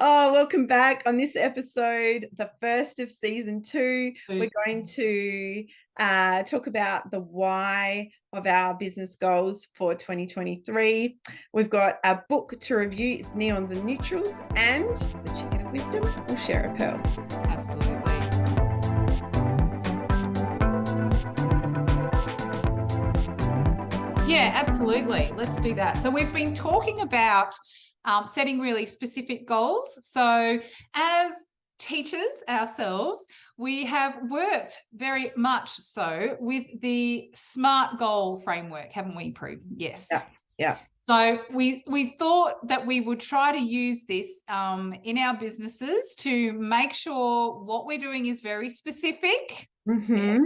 Oh, welcome back. On this episode, the first of season 2, we're going to talk about the why of our business goals for 2023. We've got a book to review. It's Neons and Neutrals, and the Chicken of Wisdom. We'll share a pearl. Absolutely. Yeah, absolutely. Let's do that. So we've been talking about setting really specific goals. So as teachers ourselves, we have worked very much so with the SMART goal framework, haven't we, Pru? Yes. Yeah. So we thought that we would try to use this in our businesses to make sure what we're doing is very specific. Mm-hmm. Yes.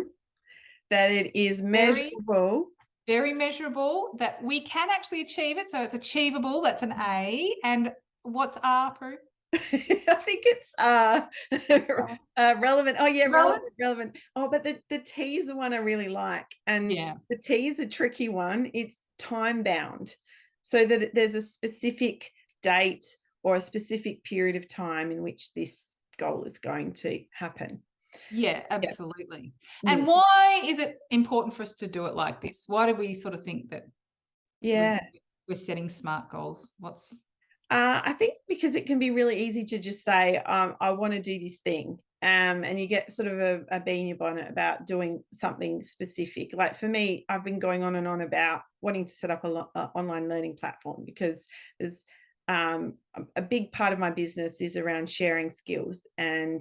That it is measurable. Very measurable, that we can actually achieve it. So it's achievable. That's an A. And what's R, Pru? I think it's relevant. Oh yeah, relevant. Oh, but the T is the one I really like. And the T is a tricky one. It's time bound, so that there's a specific date or a specific period of time in which this goal is going to happen. Yeah, absolutely. Yeah. And why is it important for us to do it like this? Why do we sort of think that we're setting SMART goals? I think because it can be really easy to just say, I want to do this thing. And you get sort of a bee in your bonnet about doing something specific. Like for me, I've been going on and on about wanting to set up an online learning platform, because there's a big part of my business is around sharing skills. And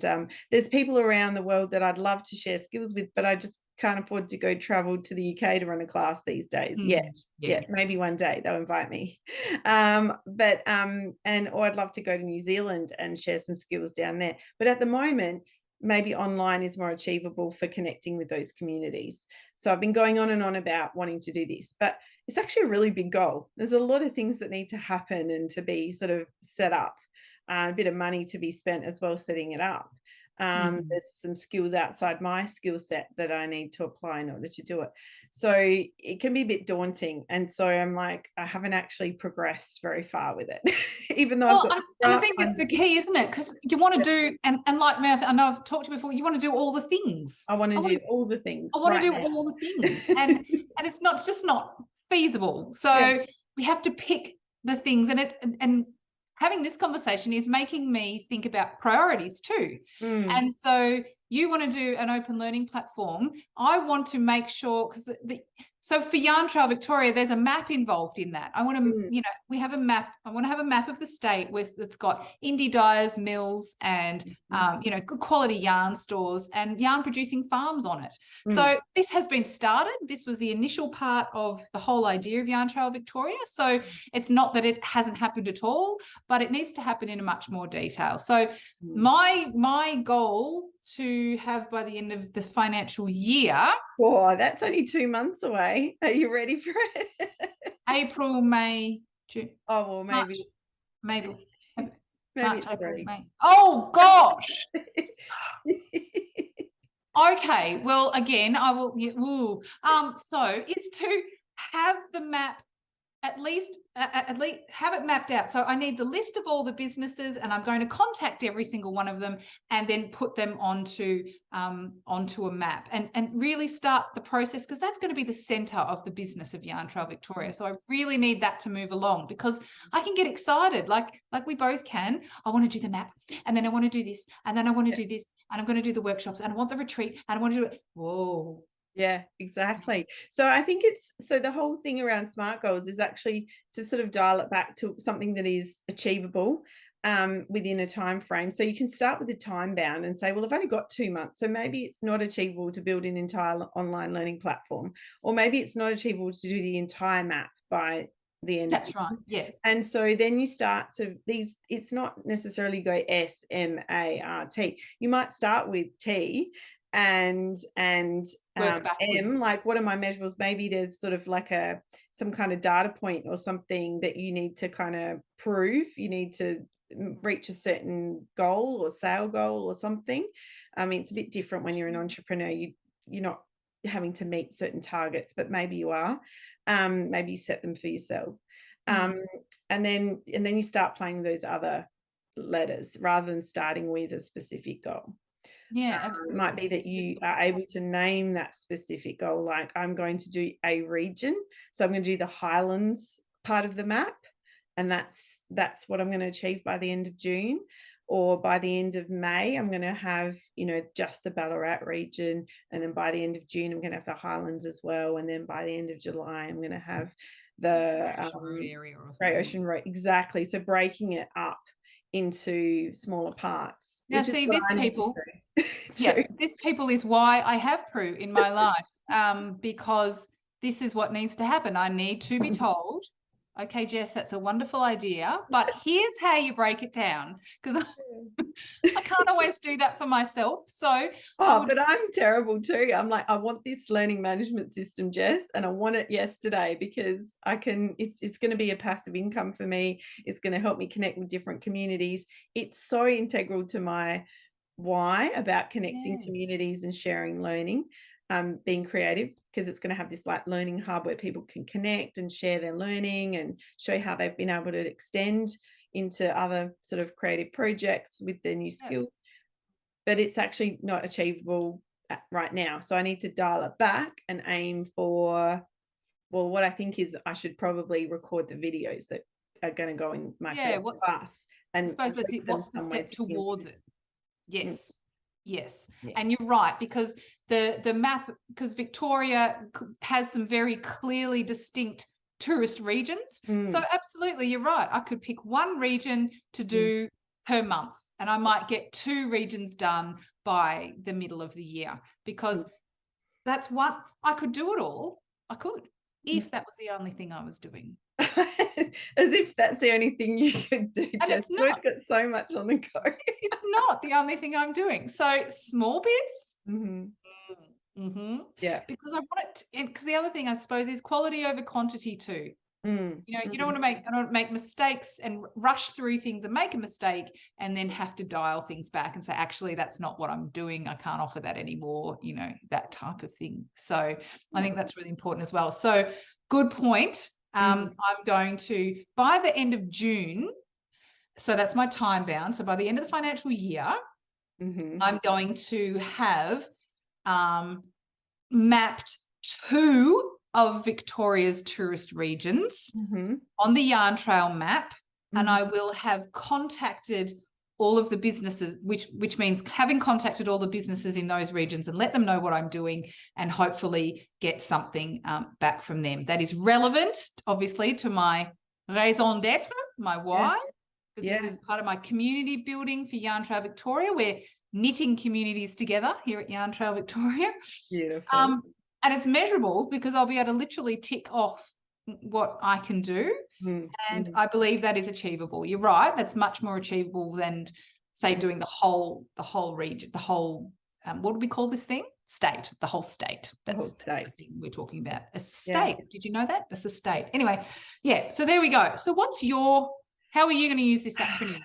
there's people around the world that I'd love to share skills with, but I just can't afford to go travel to the UK to run a class these days yet. Maybe one day they'll invite me. Or I'd love to go to New Zealand and share some skills down there. But at the moment, maybe online is more achievable for connecting with those communities. So I've been going on and on about wanting to do this, but it's actually a really big goal. There's a lot of things that need to happen and to be sort of set up, a bit of money to be spent as well setting it up. There's some skills outside my skill set that I need to apply in order to do it. So it can be a bit daunting. And so I'm like, I haven't actually progressed very far with it, even though I think that's the key, isn't it? Because you want to do, and like I know I've talked to you before, you want to do all the things. I want to do all the things. I want to do all the things. And it's just not feasible. So we have to pick the things, and having this conversation is making me think about priorities too. And so you want to do an open learning platform. I want to make sure, because so for Yarn Trail Victoria, there's a map involved in that. I want to, we have a map. I want to have a map of the state that's got indie dyers, mills, and good quality yarn stores and yarn producing farms on it. So this has been started. This was the initial part of the whole idea of Yarn Trail Victoria. So it's not that it hasn't happened at all, but it needs to happen in a much more detail. So my goal to have by the end of the financial year. Oh, that's only 2 months away. Are you ready for it? April, May, June. Oh, well, maybe. March, April, May. Oh, gosh. Okay. Well, again, I will. So is to have the map at least have it mapped out. So I need the list of all the businesses, and I'm going to contact every single one of them and then put them onto a map and really start the process, because that's going to be the center of the business of Yarn Trail Victoria. So I really need that to move along, because I can get excited like we both can. I want to do the map, and then I want to do this, and then I want to do this, and I'm going to do the workshops, and I want the retreat, and I want to do it. Whoa. Yeah, exactly. So I think the whole thing around SMART goals is actually to sort of dial it back to something that is achievable within a time frame. So you can start with the time bound and say, well, I've only got 2 months, so maybe it's not achievable to build an entire online learning platform, or maybe it's not achievable to do the entire map by the end. That's right. Yeah. And so then you start it's not necessarily go SMART. You might start with T and M, like, what are my measurables? Maybe there's sort of like some kind of data point or something that you need to kind of prove. You need to reach a certain goal or sale goal or something. I mean, it's a bit different when you're an entrepreneur. You're not having to meet certain targets, but maybe you are. Maybe you set them for yourself. And then you start playing those other letters rather than starting with a specific goal. Yeah, It might absolutely. be that you are able to name that specific goal, like I'm going to do a region. So I'm going to do the Highlands part of the map, and that's what I'm going to achieve by the end of June. Or by the end of May, I'm going to have, just the Ballarat region. And then by the end of June, I'm going to have the Highlands as well. And then by the end of July, I'm going to have the Road area or Great something. Ocean Road. Exactly. So breaking it up into smaller parts. Now, Which is see, what this I need people, to do. this people is why I have Pru in my life, because this is what needs to happen. I need to be told, okay, Jess, that's a wonderful idea, but here's how you break it down, because I can't always do that for myself. So but I'm terrible too. I'm like, I want this learning management system, Jess, and I want it yesterday because it's going to be a passive income for me. It's going to help me connect with different communities. It's so integral to my why about connecting communities and sharing learning, being creative, because it's going to have this like learning hub where people can connect and share their learning and show how they've been able to extend into other sort of creative projects with their new skills. But it's actually not achievable right now. So I need to dial it back and aim for, well, what I think is I should probably record the videos that are going to go in my first class. And I suppose that's it. What's the step towards it? Yes. Yes. Yeah. And you're right, because the map, because Victoria has some very clearly distinct tourist regions. So absolutely, you're right. I could pick one region to do per month, and I might get 2 regions done by the middle of the year, because that's what I could do it all. I could, if that was the only thing I was doing. As if that's the only thing you could do, And Jess. We've got so much on the go. It's not the only thing I'm doing. So small bits. Yeah. Because I want it, because the other thing I suppose is quality over quantity too. You don't want to make mistakes and rush through things and make a mistake and then have to dial things back and say, actually, that's not what I'm doing. I can't offer that anymore, that type of thing. So I think that's really important as well. So good point. I'm going to, by the end of June, so that's my time bound. So by the end of the financial year, I'm going to have mapped 2 of Victoria's tourist regions on the Yarn Trail map, and I will have contacted all of the businesses, which means having contacted all the businesses in those regions and let them know what I'm doing, and hopefully get something back from them that is relevant, obviously, to my raison d'etre, my why, because this is part of my community building for Yarn Trail Victoria. We're knitting communities together here at Yarn Trail Victoria. Beautiful. And it's measurable, because I'll be able to literally tick off what I can do. And I believe that is achievable. You're right. That's much more achievable than, say, doing the whole region, the whole, what do we call this thing? State, the whole state. That's the thing we're talking about. A state. Did you know that? That's a state. Anyway, so there we go. So how are you going to use this acronym?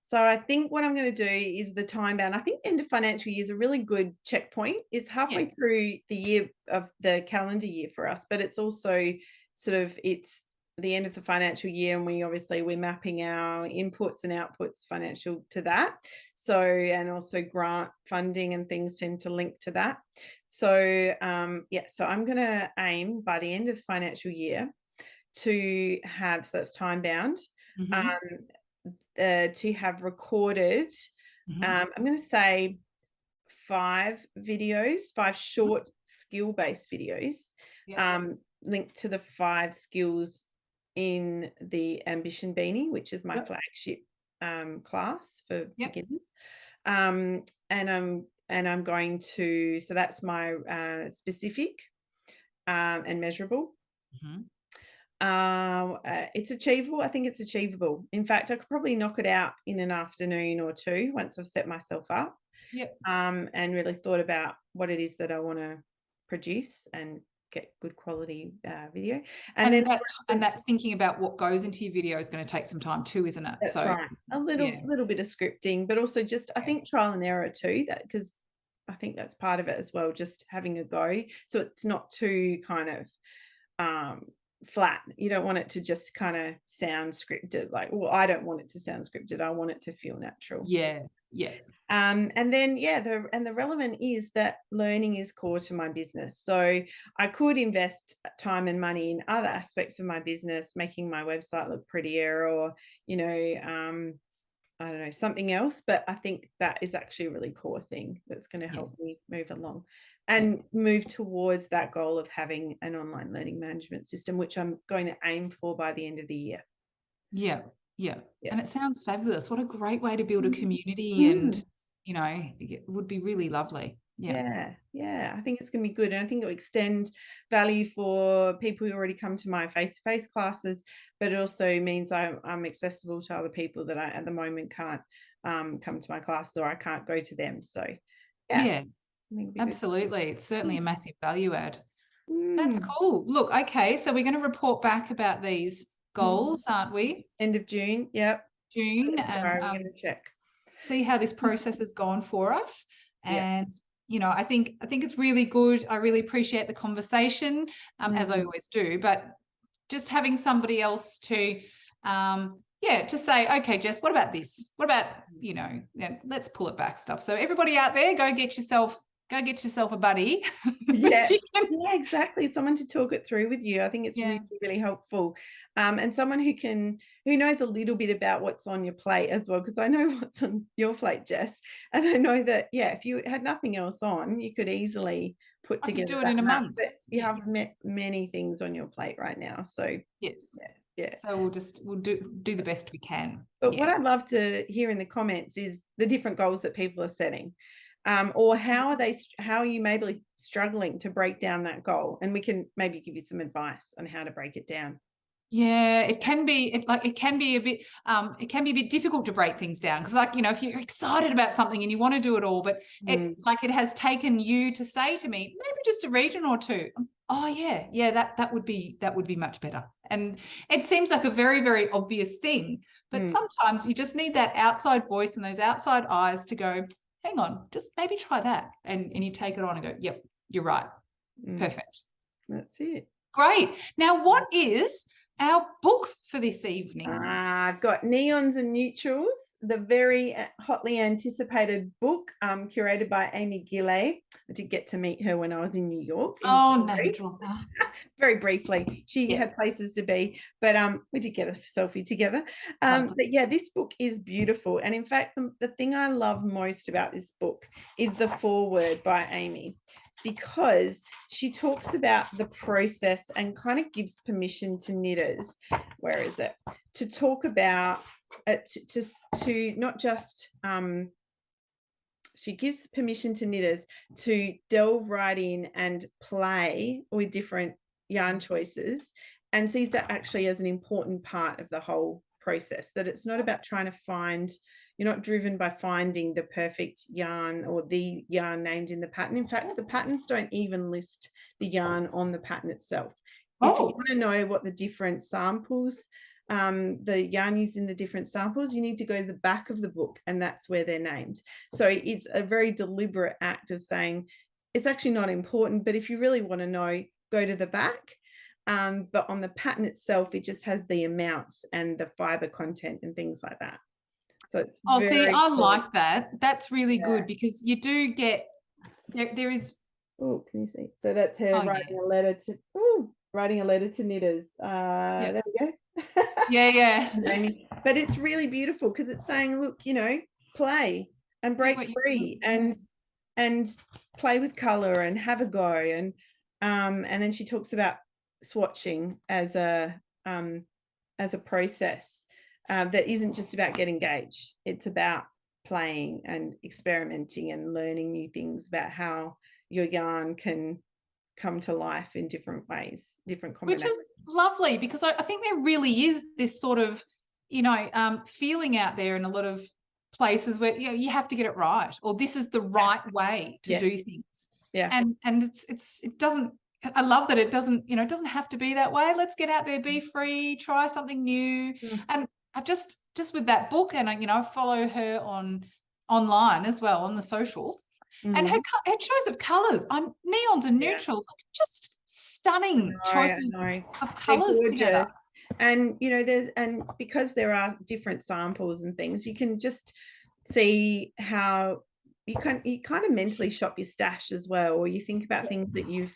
So I think what I'm going to do is the time bound. I think end of financial year is a really good checkpoint. It's halfway through the year of the calendar year for us, but it's also sort of, it's the end of the financial year, and we're mapping our inputs and outputs financial to that. So, and also grant funding and things tend to link to that. So, so I'm going to aim by the end of the financial year to have, so that's time bound, to have recorded, I'm going to say 5 short skill-based videos, linked to the 5 skills in the Ambition Beanie, which is my flagship class for beginners. And I'm going to, so that's my specific and measurable. It's achievable. I think it's achievable. In fact, I could probably knock it out in an afternoon or 2 once I've set myself up. And really thought about what it is that I want to produce and get good quality video. And that thinking about what goes into your video is going to take some time too, isn't it? That's right. A little bit of scripting, but also just I think trial and error too. That, because I think that's part of it as well. Just having a go, so it's not too kind of flat. You don't want it to just kind of sound scripted. Like, well, I don't want it to sound scripted. I want it to feel natural. Yeah. Yeah. And then, yeah, the relevant is that learning is core to my business. So I could invest time and money in other aspects of my business, making my website look prettier, or, you know, I don't know, something else. But I think that is actually a really core thing that's going to help me move along and move towards that goal of having an online learning management system, which I'm going to aim for by the end of the year. Yeah. Yeah. Yeah. And it sounds fabulous. What a great way to build a community, and, you know, it would be really lovely. Yeah. I think it's going to be good, and I think it will extend value for people who already come to my face-to-face classes, but it also means I'm accessible to other people that I at the moment can't come to my class, or I can't go to them. So Yeah, good. absolutely. It's certainly a massive value add. That's Mm. cool. Look, okay, so we're going to report back about these goals, aren't we? End of June. Yep. June, Sorry, and we're going to check. see how this process has gone for us. Yeah. And, you know, I think it's really good. I really appreciate the conversation, as I always do, but just having somebody else to, to say, okay, Jess, what about this? What about, you know, let's pull it back stuff. So everybody out there, go get yourself a buddy. Yeah, exactly. Someone to talk it through with you. I think it's really, really helpful. And someone who knows a little bit about what's on your plate as well, because I know what's on your plate, Jess. And I know that, if you had nothing else on, you could easily put together do it in a month. But you have many things on your plate right now. So yes. Yeah. So we'll do the best we can. But what I'd love to hear in the comments is the different goals that people are setting. Or how are you maybe struggling to break down that goal? And we can maybe give you some advice on how to break it down. Yeah, it can be a bit difficult to break things down, because, like, you know, if you're excited about something and you want to do it all, but it has taken you to say to me, maybe just a region or two. Oh yeah, that would be much better. And it seems like a very, very obvious thing, but sometimes you just need that outside voice and those outside eyes to go, hang on, just maybe try that. And you take it on and go, yep, you're right. Perfect. That's it. Great. Now, what is our book for this evening? I've got Neons and Neutrals, the very hotly anticipated book, curated by Aimée Gille. I did get to meet her when I was in New York. Very briefly. She had places to be, but we did get a selfie together. But yeah, this book is beautiful. And in fact, the thing I love most about this book is the foreword by Aimée, because she talks about the process and kind of gives permission to knitters, to talk about it, to not just she gives permission to knitters to delve right in and play with different yarn choices, and sees that actually as an important part of the whole process, that it's not about trying to find, you're not driven by finding the perfect yarn or the yarn named in the pattern. In fact, the patterns don't even list the yarn on the pattern itself. If you want to know what the different samples, the yarn used in the different samples, you need to go to the back of the book, and that's where they're named. So it's a very deliberate act of saying it's actually not important, but if you really want to know, go to the back. But on the pattern itself, it just has the amounts and the fiber content and things like that. So it's I like that. That's really good, because you do get there is. Oh, can you see? So that's her writing a letter to knitters. There we go. But it's really beautiful, because it's saying, look, you know, play and break free and play with color and have a go. And then she talks about swatching as a process that isn't just about getting engaged. It's about playing and experimenting and learning new things about how your yarn can come to life in different ways, different combinations. Which is lovely, because I think there really is this sort of, you know, feeling out there in a lot of places where, you know, you have to get it right, or this is the right way to do things. And it doesn't. I love that it doesn't, you know, it doesn't have to be that way. Let's get out there, be free, try something new. And I just with that book, and I, you know, I follow her online as well on the socials, and her choice of colors on neons and neutrals, just stunning choices of colours together. And because there are different samples and things, you can just see how you kind of mentally shop your stash as well, or you think about things that you've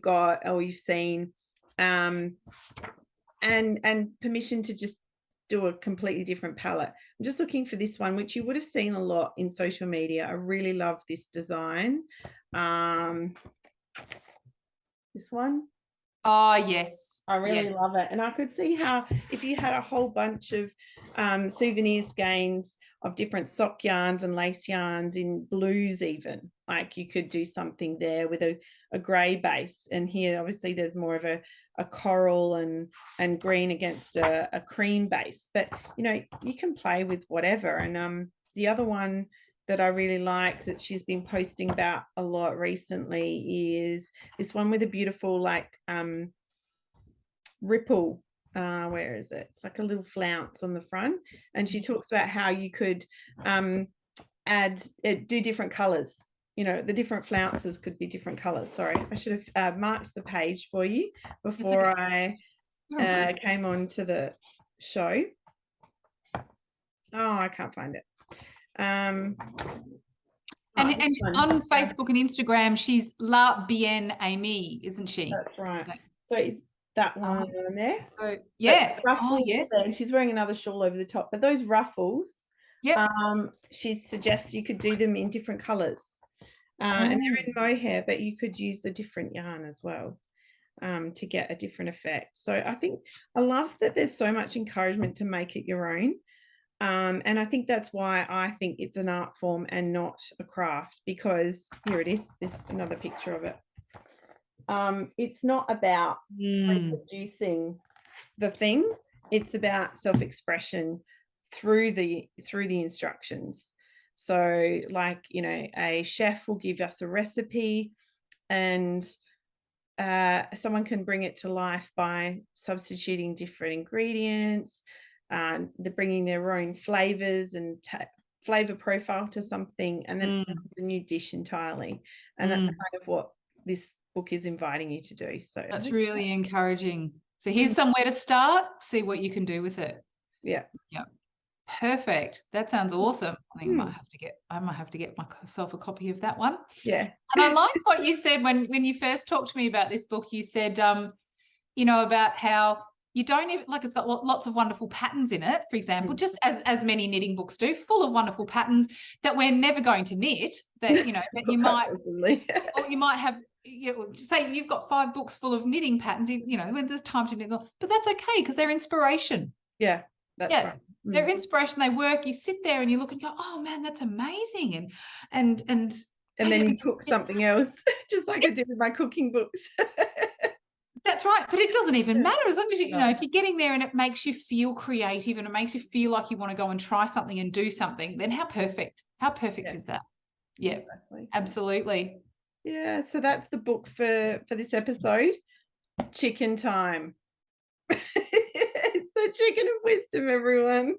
got or you've seen, and permission to just do a completely different palette. I'm just looking for this one, which you would have seen a lot in social media. I really love this design. This one. Oh, yes. I really love it. And I could see how if you had a whole bunch of souvenir skeins of different sock yarns and lace yarns in blues, even, like you could do something there with a grey base. And here, obviously, there's more of a coral and green against a cream base. But, you can play with whatever. And the other one that I really like that she's been posting about a lot recently is this one with a beautiful, like, ripple. Where is it? It's like a little flounce on the front, and she talks about how you could do different colors. The different flounces could be different colors. Sorry, I should have marked the page for you before I came on to the show. Oh, I can't find it. And on Facebook and Instagram, she's La Bien Aimée, isn't she? That's right. So it's that one there. Oh, yeah. Oh, yes. And she's wearing another shawl over the top. But those ruffles, she suggests you could do them in different colours. And they're in mohair, but you could use a different yarn as well to get a different effect. So I love that there's so much encouragement to make it your own. And I think that's why I think it's an art form and not a craft, because here it is. There's another picture of it. It's not about reproducing the thing. It's about self-expression through the instructions. So, like, a chef will give us a recipe, and someone can bring it to life by substituting different ingredients. They're bringing their own flavors and flavor profile to something, and then it becomes a new dish entirely. And that's kind of what this book is inviting you to do. So that's really encouraging. So here's somewhere to start. See what you can do with it. Yeah. Perfect. That sounds awesome. I think I might have to get myself a copy of that one. Yeah. And I like what you said when you first talked to me about this book. You said, about how you don't even, like, it's got lots of wonderful patterns in it, for example, just as many knitting books do, full of wonderful patterns that we're never going to knit, that, that you might, or you might have, say you've got 5 books full of knitting patterns, when there's time to knit them, but that's okay because they're inspiration. Yeah, that's right. They're inspiration. They work. You sit there and you look and go, oh man, that's amazing. And then you cook something else, just like I did with my cooking books. That's right. But it doesn't even matter, as long as if you're getting there and it makes you feel creative and it makes you feel like you want to go and try something and do something, then how perfect is that? Yeah, exactly. Absolutely. Yeah. So that's the book for this episode. Chicken time. It's the chicken of wisdom, everyone.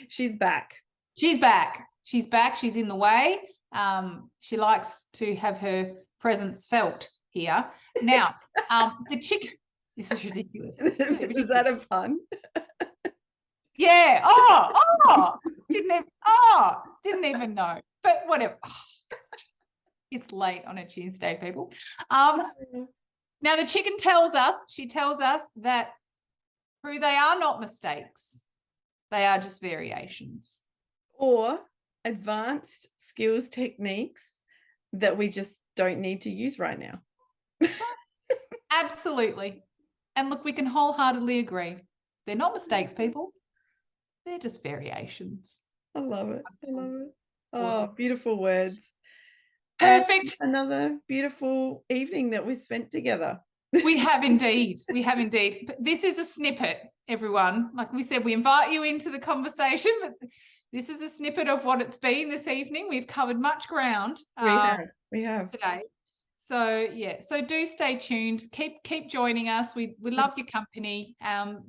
She's back. She's in the way. She likes to have her presence felt here. Now, the chicken, this is ridiculous. Is that a pun? Yeah. Didn't even know. But whatever. It's late on a Tuesday, people. Now the chicken tells us that Pru, they are not mistakes. They are just variations. Or advanced skills techniques that we just don't need to use right now. Absolutely. And look, we can wholeheartedly agree. They're not mistakes, people. They're just variations. I love it. Oh, beautiful words. Perfect. Another beautiful evening that we spent together. We have indeed. But this is a snippet, everyone. Like we said, we invite you into the conversation, but this is a snippet of what it's been this evening. We've covered much ground. We have today. So do stay tuned. Keep joining us. We love your company.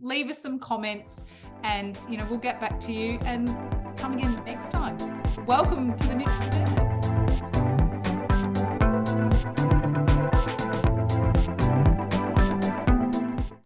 Leave us some comments, and we'll get back to you and come again next time. Welcome to the Knitrepreneurs.